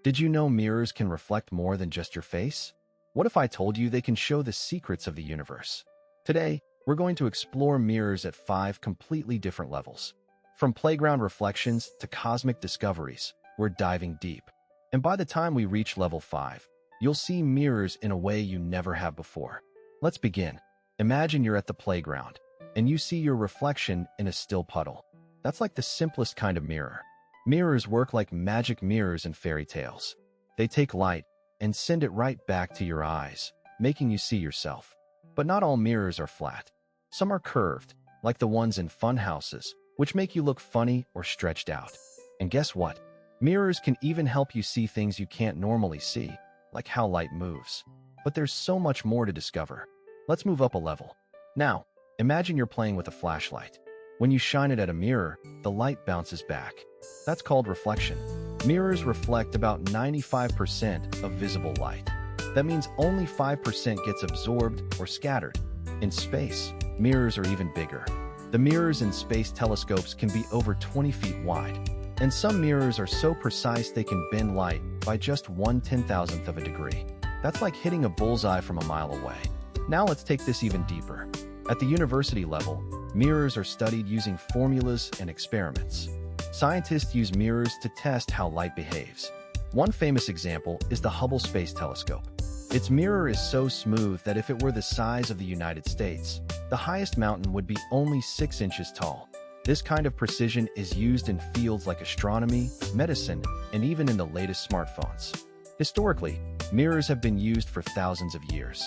Did you know mirrors can reflect more than just your face? What if I told you they can show the secrets of the universe? Today, we're going to explore mirrors at 5 completely different levels. From playground reflections to cosmic discoveries, we're diving deep. And by the time we reach level 5, you'll see mirrors in a way you never have before. Let's begin. Imagine you're at the playground, and you see your reflection in a still puddle. That's like the simplest kind of mirror. Mirrors work like magic mirrors in fairy tales. They take light and send it right back to your eyes, making you see yourself. But not all mirrors are flat. Some are curved, like the ones in funhouses, which make you look funny or stretched out. And guess what? Mirrors can even help you see things you can't normally see, like how light moves. But there's so much more to discover. Let's move up a level. Now, imagine you're playing with a flashlight. When you shine it at a mirror, the light bounces back. That's called reflection. Mirrors reflect about 95% of visible light. That means only 5% gets absorbed or scattered. In space, mirrors are even bigger. The mirrors in space telescopes can be over 20 feet wide. And some mirrors are so precise they can bend light by just 1/10,000th of a degree. That's like hitting a bullseye from a mile away. Now let's take this even deeper. At the university level, mirrors are studied using formulas and experiments. Scientists use mirrors to test how light behaves. One famous example is the Hubble Space Telescope. Its mirror is so smooth that if it were the size of the United States, the highest mountain would be only 6 inches tall. This kind of precision is used in fields like astronomy, medicine, and even in the latest smartphones. Historically, mirrors have been used for thousands of years.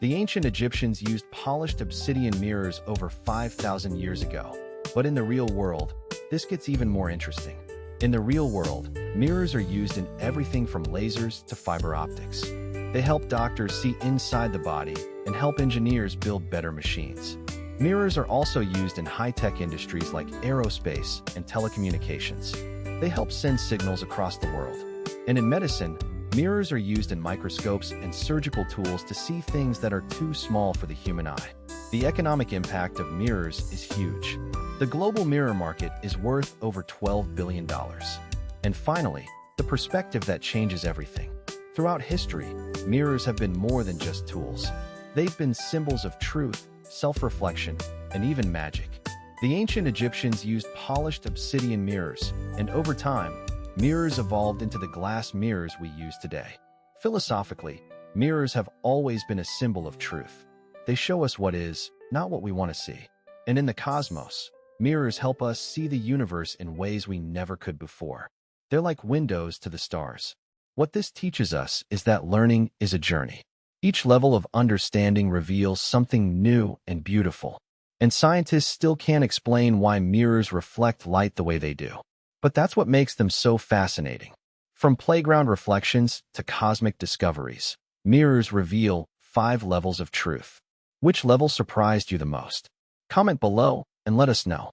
The ancient Egyptians used polished obsidian mirrors over 5,000 years ago. But in the real world, this gets even more interesting. In the real world, mirrors are used in everything from lasers to fiber optics. They help doctors see inside the body and help engineers build better machines. Mirrors are also used in high-tech industries like aerospace and telecommunications. They help send signals across the world. And in medicine, mirrors are used in microscopes and surgical tools to see things that are too small for the human eye. The economic impact of mirrors is huge. The global mirror market is worth over $12 billion. And finally, the perspective that changes everything. Throughout history, mirrors have been more than just tools. They've been symbols of truth, self-reflection, and even magic. The ancient Egyptians used polished obsidian mirrors, and over time, mirrors evolved into the glass mirrors we use today. Philosophically, mirrors have always been a symbol of truth. They show us what is, not what we want to see. And in the cosmos, mirrors help us see the universe in ways we never could before. They're like windows to the stars. What this teaches us is that learning is a journey. Each level of understanding reveals something new and beautiful. And scientists still can't explain why mirrors reflect light the way they do. But that's what makes them so fascinating. From playground reflections to cosmic discoveries, mirrors reveal 5 levels of truth. Which level surprised you the most? Comment below and let us know.